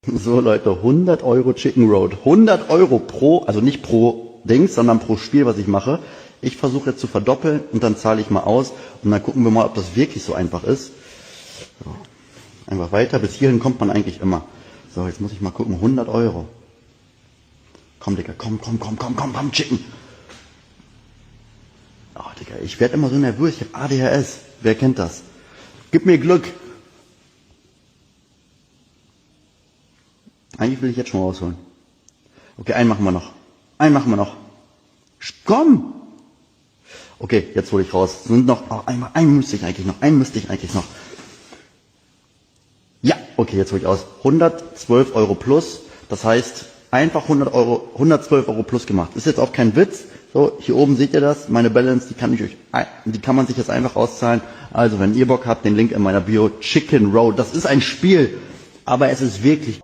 So Leute, 100 Euro Chicken Road. 100 Euro pro, also nicht pro Dings, sondern pro Spiel, was ich mache. Ich versuche jetzt zu verdoppeln und dann zahle ich mal aus und dann gucken wir mal, ob das wirklich so einfach ist. So. Einfach weiter, bis hierhin kommt man eigentlich immer. So, jetzt muss ich mal gucken, 100 Euro. Komm, Digga, komm, Chicken. Oh, Digga, ich werde immer so nervös, ich habe ADHS. Wer kennt das? Gib mir Glück. Eigentlich will ich jetzt schon rausholen. Okay, einen machen wir noch. Einen machen wir noch. Komm! Okay, jetzt hole ich raus. Sind noch, einen müsste ich eigentlich noch. Ja, okay, jetzt hole ich aus. 112 Euro plus. Das heißt, einfach 112 Euro plus gemacht. Ist jetzt auch kein Witz. So, hier oben seht ihr das. Meine Balance, die kann man sich jetzt einfach auszahlen. Also, wenn ihr Bock habt, den Link in meiner Bio. Chicken Road. Das ist ein Spiel. Aber es ist wirklich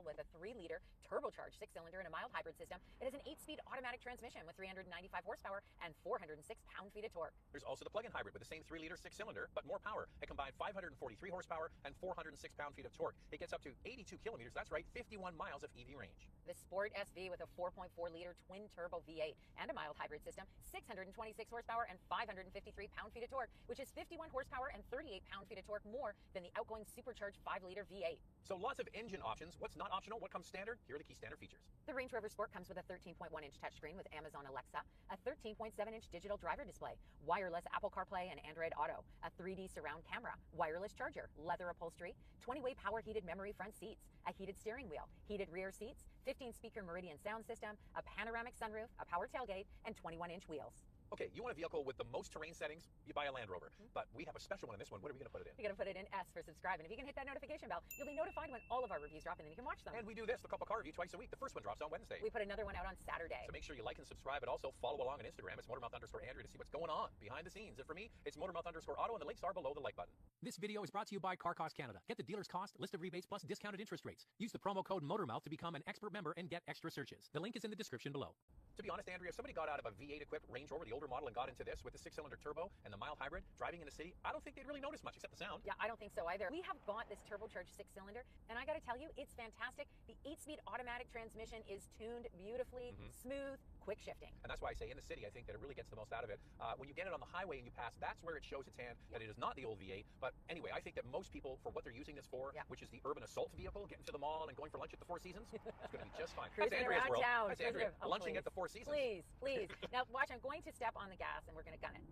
Six-cylinder and a mild hybrid system. It has an 8-speed automatic transmission with 395 horsepower and 406 pound-feet of torque. There's also the plug-in hybrid with the same 3-liter six-cylinder, but more power. It combines 543 horsepower and 406 pound-feet of torque. It gets up to 82 kilometers, that's right, 51 miles of EV range. The Sport SV with a 4.4-liter twin-turbo V8 and a mild hybrid system, 626 horsepower and 553 pound-feet of torque, which is 51 horsepower and 38 pound-feet of torque more than the outgoing supercharged 5-liter V8. So lots of engine options. What's not optional? What comes standard? Here are the key standard features. The Range Rover Sport comes with a 13.1-inch touchscreen with Amazon Alexa, a 13.7-inch digital driver display, wireless Apple CarPlay and Android Auto, a 3D surround camera, wireless charger, leather upholstery, 20-way power heated memory front seats, a heated steering wheel, heated rear seats, 15-speaker Meridian sound system, a panoramic sunroof, a power tailgate, and 21-inch wheels. Okay, you want a vehicle with the most terrain settings, you buy a Land Rover. But we have a special one in this one. What are we going to put it in? You're going to put it in S for subscribe. And if you can hit that notification bell, you'll be notified when all of our reviews drop, and then you can watch them. And we do this, the Couple Car Review, twice a week. The first one drops on Wednesday. We put another one out on Saturday. So make sure you like and subscribe, and also follow along on Instagram. It's Motormouth_Andrew to see what's going on behind the scenes. And for me, it's Motormouth_Auto, and the links are below the like button. This video is brought to you by Car Cost Canada. Get the dealer's cost, list of rebates, plus discounted interest rates. Use the promo code MOTORMOUTH to become an expert member and get extra searches. The link is in the description below. To be honest, Andrea, if somebody got out of a V8 equipped Range Rover, the older model, and got into this with the 6-cylinder turbo and the mild hybrid driving in the city, I don't think they'd really notice much except the sound. Yeah, I don't think so either. We have bought this turbocharged 6-cylinder, and I got to tell you, it's fantastic. The 8-speed automatic transmission is tuned beautifully, smooth, quick shifting. And that's why I say in the city, I think that it really gets the most out of it. When you get it on the highway and you pass, that's where it shows its hand that it is not the old V8. But anyway, I think that most people, for what they're using this for, which is the urban assault vehicle, getting to the mall and going for lunch at the Four Seasons, it's going to be just fine. That's Cruising Andrea's around world. town. That's Andrea, Oh, lunching please. at the Four Seasons. Please. Now, watch, I'm going to step on the gas, and we're going to gun it.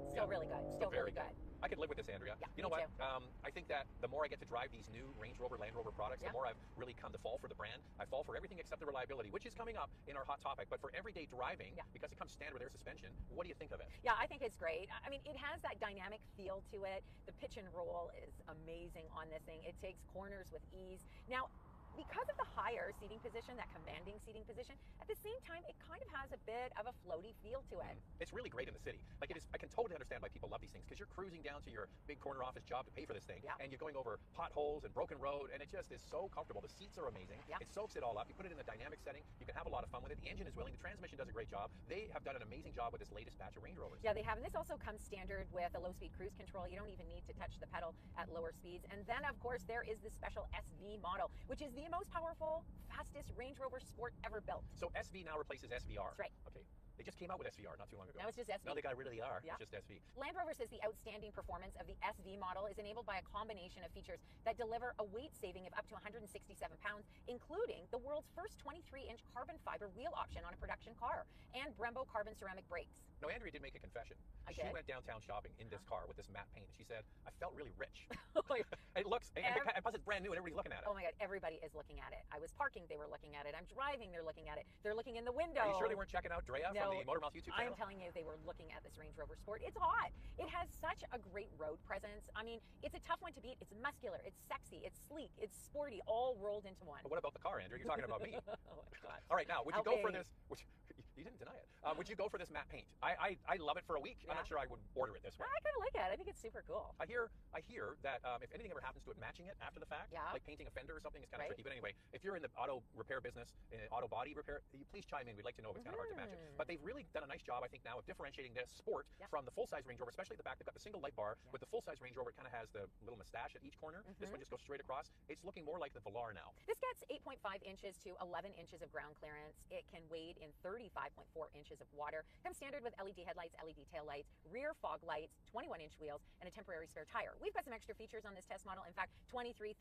Still really good. Still really good. I could live with this, Andrea. Yeah, you know me what? too. I think that the more I get to drive these new Range Rover, Land Rover products, the more I've really come to fall for the brand. I fall for everything except the reliability, which is coming up in our hot topic. But for everyday driving, because it comes standard with air suspension, what do you think of it? Yeah, I think it's great. I mean, it has that dynamic feel to it. The pitch and roll is amazing on this thing. It takes corners with ease. Now, because of the higher seating position, that commanding seating position, at the same time, it kind of has a bit of a floaty feel to it. It's really great in the city. Like, it is, I can totally understand why people love these things, because you're cruising down to your big corner office job to pay for this thing, and you're going over potholes and broken road, and it just is so comfortable. The seats are amazing. It soaks it all up. You put it in a dynamic setting. You can have a lot of fun with it. The engine is willing. The transmission does a great job. They have done an amazing job with this latest batch of Range Rovers. Yeah, they have. And this also comes standard with a low-speed cruise control. You don't even need to touch the pedal at lower speeds. And then, of course, there is the special SV model, which is the most powerful, fastest Range Rover Sport ever built. So SV now replaces SVR. That's right. Okay. They just came out with SVR not too long ago. Now it's just SV. Now they got rid of the R. Yeah. It's just SV. Land Rover says the outstanding performance of the SV model is enabled by a combination of features that deliver a weight saving of up to 167 pounds, including the world's first 23-inch carbon fiber wheel option on a production car and Brembo carbon ceramic brakes. No, Andrea did make a confession. She did? went downtown shopping in this car with this matte paint, and she said, I felt really rich. Oh my It looks, and plus it's brand new, and everybody's looking at it. Oh my God, everybody is looking at it. I was parking, they were looking at it. I'm driving, they're looking at it. They're looking in the window. Are you sure they weren't checking out Drea from the Motormouth YouTube channel? I'm telling you, they were looking at this Range Rover Sport. It's hot. It has such a great road presence. I mean, it's a tough one to beat. It's muscular, it's sexy, it's sleek, it's sporty, all rolled into one. But what about the car, Andrea? You're talking about me. Oh my God. All right, now, would you go for this? You didn't deny it. Would you go for this matte paint? I love it for a week. I'm not sure I would order it this way. I kind of like it. I think it's super cool. I hear that if anything ever happens to it, matching it after the fact, like painting a fender or something, is kind of tricky. But anyway, if you're in the auto repair business, auto body repair, please chime in. We'd like to know if it's kind of hard to match it. But they've really done a nice job, I think, now of differentiating this Sport from the full-size Range Rover, especially at the back. They've got the single light bar. With the full-size Range Rover, it kind of has the little mustache at each corner. This one just goes straight across. It's looking more like the Velar now. This gets 8.5 inches to 11 inches of ground clearance. It can wade in 35.4 inches of water. Comes standard with LED headlights, LED taillights, rear fog lights, 21-inch wheels, and a temporary spare tire. We've got some extra features on this test model. In fact, $23,000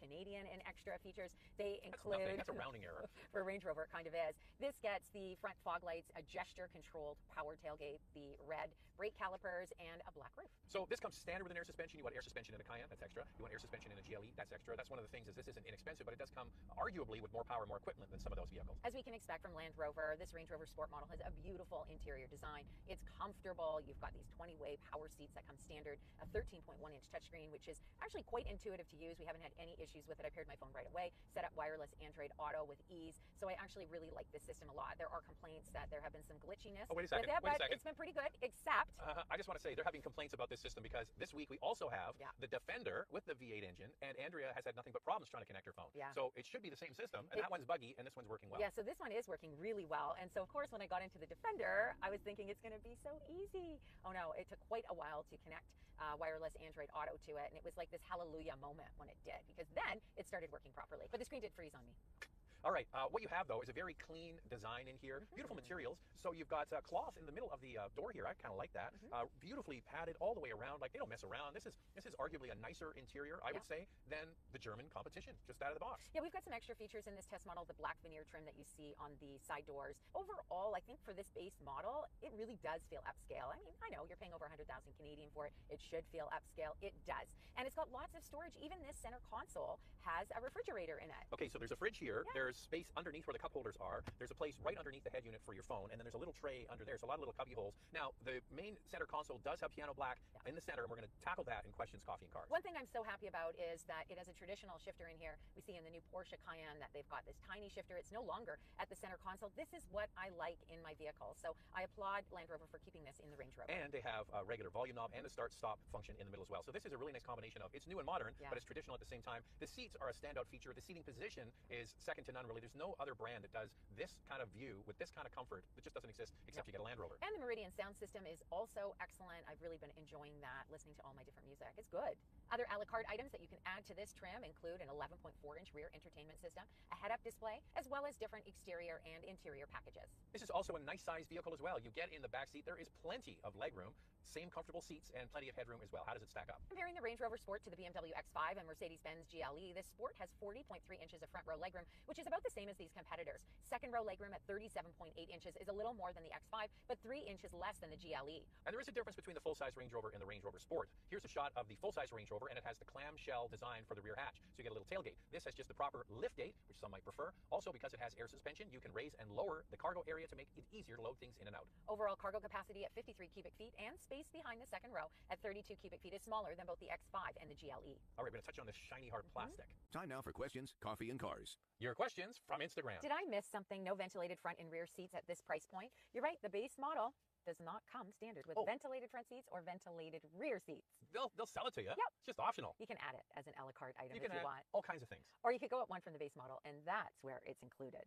Canadian in extra features. They include... That's nothing. That's a rounding error. For a Range Rover, it kind of is. This gets the front fog lights, a gesture-controlled power tailgate, the red brake calipers, and a black roof. So this comes standard with an air suspension. You want air suspension in a Cayenne, that's extra. You want air suspension in a GLE, that's extra. That's one of the things, is this isn't inexpensive, but it does come arguably with more power, more equipment than some of those vehicles. As we can expect from Land Rover, this Range Rover Sport model has a beautiful interior design. It's comfortable. You've got these 20-way power seats that come standard, a 13.1-inch touchscreen, which is actually quite intuitive to use. We haven't had any issues with it. I paired my phone right away, set up wireless Android Auto with ease. So I actually really like this system a lot. There are complaints that there have been some glitchiness wait a second, with it, wait a but second. it's been pretty good, except... I just want to say they're having complaints about this system because this week we also have the Defender with the V8 engine, and Andrea has had nothing but problems trying to connect her phone. So it should be the same system, and that one's buggy, and this one's working well. Yeah, so this one is working really well. And so, of course, when I got into the Defender, I was thinking it's going to be so easy. Oh, no, it took quite a while to connect wireless Android Auto to it, and it was like this hallelujah moment when it did, because then it started working properly. But the screen did freeze on me. All right, what you have, though, is a very clean design in here. Beautiful materials. So you've got cloth in the middle of the door here. I kind of like that. Beautifully padded all the way around. Like, they don't mess around. This is arguably a nicer interior, I would say, than the German competition, just out of the box. Yeah, we've got some extra features in this test model, the black veneer trim that you see on the side doors. Overall, I think for this base model, it really does feel upscale. I mean, I know you're paying over 100,000 Canadian for it. It should feel upscale. It does. And it's got lots of storage. Even this center console has a refrigerator in it. Okay, so there's a fridge here. There's space underneath where the cup holders are. There's a place right underneath the head unit for your phone, and then there's a little tray under there, so a lot of little cubby holes. Now, the main center console does have piano black in the center, and we're going to tackle that in Questions, Coffee, and Cars. One thing I'm so happy about is that it has a traditional shifter in here. We see in the new Porsche Cayenne that they've got this tiny shifter. It's no longer at the center console. This is what I like in my vehicle, so I applaud Land Rover for keeping this in the Range Rover. And they have a regular volume knob and a start-stop function in the middle as well. So this is a really nice combination of, it's new and modern, but it's traditional at the same time. The seats are a standout feature. The seating position is second to none, really. There's no other brand that does this kind of view with this kind of comfort. It just doesn't exist except you get a Land Rover. And the Meridian sound system is also excellent. I've really been enjoying that, listening to all my different music. It's good. Other a la carte items that you can add to this trim include an 11.4-inch rear entertainment system, a head-up display, as well as different exterior and interior packages. This is also a nice-sized vehicle as well. You get in the back seat. There is plenty of legroom, same comfortable seats, and plenty of headroom as well. How does it stack up? Comparing the Range Rover Sport to the BMW X5 and Mercedes-Benz GLE, this Sport has 40.3 inches of front row legroom, which is about the same as these competitors. Second row legroom at 37.8 inches is a little more than the X5, but 3 inches less than the GLE. And there is a difference between the full-size Range Rover and the Range Rover Sport. Here's a shot of the full-size Range Rover, and it has the clamshell design for the rear hatch. So you get a little tailgate. This has just the proper liftgate, which some might prefer. Also, because it has air suspension, you can raise and lower the cargo area to make it easier to load things in and out. Overall cargo capacity at 53 cubic feet, and space behind the second row at 32 cubic feet is smaller than both the X5 and the GLE. All right, we're going to touch on this shiny hard plastic. Time now for Questions, Coffee, and Cars. Your questions from Instagram. Did I miss something? No ventilated front and rear seats at this price point? You're right, the base model does not come standard with ventilated front seats or ventilated rear seats. They'll sell it to you. Yep. It's just optional. You can add it as an a la carte item You if can you add want. all kinds of things. Or you could go up one from the base model, and that's where it's included.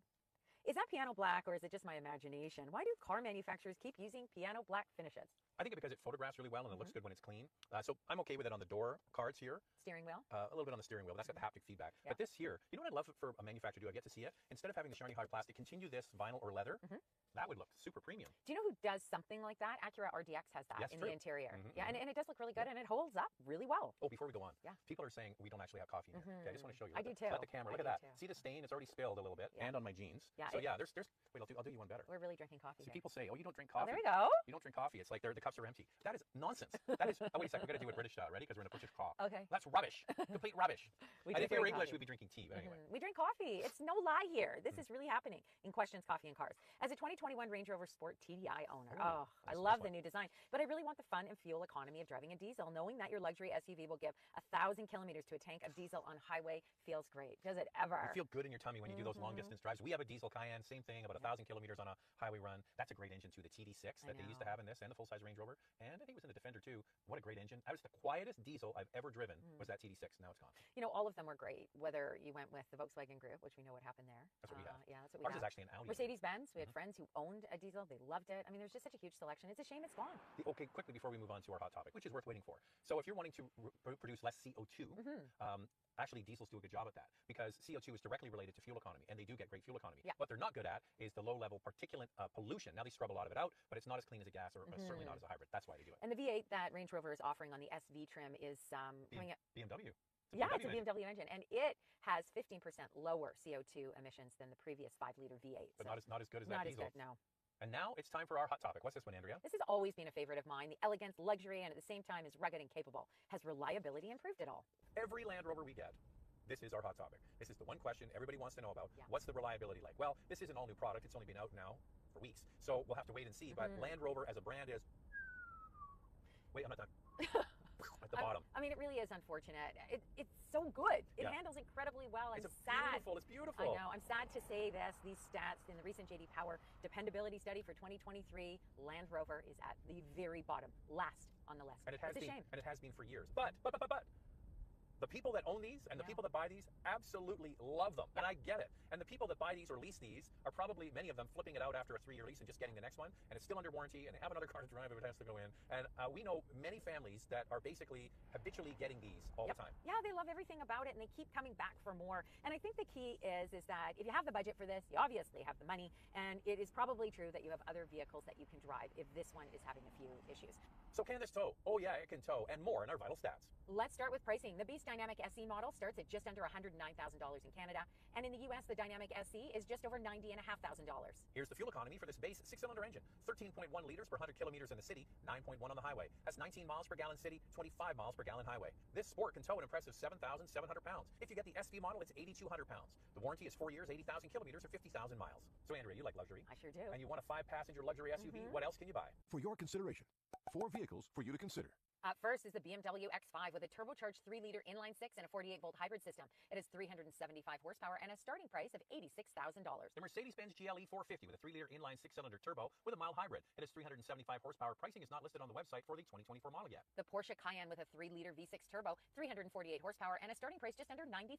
Is that piano black, or is it just my imagination? Why do car manufacturers keep using piano black finishes? I think because it photographs really well and it looks good when it's clean. So I'm okay with it on the door cards here. Steering wheel? A little bit on the steering wheel. That's got the haptic feedback. Yeah. But this here, you know what I'd love for a manufacturer to do? I get to see it. Instead of having the shiny hard plastic, continue this vinyl or leather. That would look super premium. Do you know who does something like that? Acura RDX has that in the interior. Yeah, and it does look really good, and it holds up really well. Oh, before we go on, Yeah. people are saying we don't actually have coffee in here. Okay, I just want to show you. I do too. Let the camera, I look at do that. too. See the stain? It's already spilled a little bit, and on my jeans. Yeah, So yeah, there's. Wait, I'll do you one better. We're really drinking coffee See, here. people say, oh, you don't drink Oh, coffee. there we go. You don't drink coffee. It's like the cups are empty. That is nonsense. That is. Oh, wait a second. We're gonna do it British style. Ready? Because we're gonna British cough. Okay. That's rubbish. Complete rubbish. We And do if we were drink English, coffee. we'd be drinking tea. But anyway. We drink coffee. It's no lie here. This is really happening in Questions, Coffee, and Cars. As a 2021 Range Rover Sport TDI owner, I nice love the one. new design, but I really want the fun and fuel economy of driving a diesel. Knowing that your luxury SUV will give 1,000 kilometers to a tank of diesel on highway feels great. Does it ever? You feel good in your tummy when you do those long distance drives. We have a diesel Cayenne, same thing, about 1,000 kilometers on a highway run. That's a great engine too. The TD6 that they used to have in this, and the full-size Range Rover, and I think it was in the Defender too. What a great engine. That was the quietest diesel I've ever driven, was that TD6. Now it's gone. You know, all of them were great, whether you went with the Volkswagen Group, which we know what happened there. That's what we have. Yeah, that's what we Ours have. is actually an Audi. Mercedes-Benz, we had friends who owned a diesel. They loved it. I mean, there's just such a huge selection. It's a shame it's gone. Okay, quickly before we move on to our hot topic, which is worth waiting for. So if you're wanting to produce less CO2, actually diesels do a good job at that, because CO2 is directly related to fuel economy, and they do get great fuel economy. Yeah. What they're not good at is the low-level particulate pollution. Now they scrub a lot of it out, but it's not as clean as a gas, or certainly not as a hybrid. That's why they do it. And the V8 that Range Rover is offering on the SV trim is coming at BMW. It's a BMW engine, and it has 15% lower CO2 emissions than the previous 5-liter V8. But not as good as that diesel. Not as good, no. And now it's time for our hot topic. What's this one, Andrea? This has always been a favorite of mine. The elegance, luxury, and at the same time is rugged and capable. Has reliability improved at all? Every Land Rover we get, this is our hot topic. This is the one question everybody wants to know about. Yeah. What's the reliability like? Well, this is an all-new product. It's only been out now for weeks, so we'll have to wait and see. But Land Rover as a brand is... Wait, I'm not done. At the bottom. I mean, it really is unfortunate. It's so good. It handles incredibly well. I'm sad. It's beautiful. I know. I'm sad to say this. These stats in the recent J.D. Power dependability study for 2023, Land Rover is at the very bottom, last on the list. And it has It's a been, shame. and it has been for years. But the people that own these and the people that buy these absolutely love them. And I get it. And the people that buy these or lease these are probably, many of them, flipping it out after a 3-year lease and just getting the next one. And it's still under warranty, and they have another car to drive if it has to go in. And we know many families that are basically habitually getting these all the time. Yeah, they love everything about it, and they keep coming back for more. And I think the key is that if you have the budget for this, you obviously have the money. And it is probably true that you have other vehicles that you can drive if this one is having a few issues. So can this tow? Oh yeah, it can tow, and more in our vital stats. Let's start with pricing. The Beast Dynamic SE model starts at just under $109,000 in Canada, and in the US, the Dynamic SE is just over $90,500. Here's the fuel economy for this base 6-cylinder engine: 13.1 liters per 100 kilometers in the city, 9.1 on the highway. That's 19 miles per gallon city, 25 miles per gallon highway. This Sport can tow an impressive 7,700 pounds. If you get the SV model, it's 8,200 pounds. The warranty is 4 years, 80,000 kilometers, or 50,000 miles. So Andrea, you like luxury? I sure do. And you want a 5-passenger luxury SUV? What else can you buy? For your consideration, 4 vehicles for you to consider. First is the BMW X5 with a turbocharged 3-liter inline-6 and a 48-volt hybrid system. It has 375 horsepower and a starting price of $86,000. The Mercedes-Benz GLE 450 with a 3-liter inline 6-cylinder turbo with a mild hybrid. It has 375 horsepower. Pricing is not listed on the website for the 2024 model yet. The Porsche Cayenne with a 3-liter V6 turbo, 348 horsepower, and a starting price just under $90,000.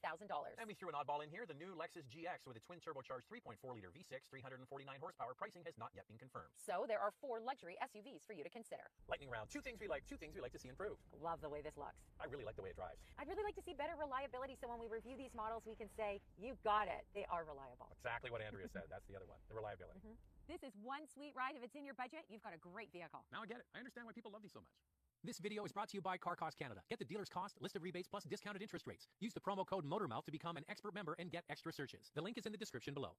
And we threw an oddball in here, the new Lexus GX with a twin turbocharged 3.4-liter V6, 349 horsepower. Pricing has not yet been confirmed. So there are 4 luxury SUVs for you to consider. Lightning round. 2 things we like to see improved. Love the way this looks. I really like the way it drives. I'd really like to see better reliability, so when we review these models, we can say, you got it. They are reliable. Exactly what Andrea said. That's the other one, the reliability. This is one sweet ride. If it's in your budget, you've got a great vehicle. Now I get it. I understand why people love these so much. This video is brought to you by Car Cost Canada. Get the dealer's cost, list of rebates, plus discounted interest rates. Use the promo code MOTORMOUTH to become an expert member and get extra searches. The link is in the description below.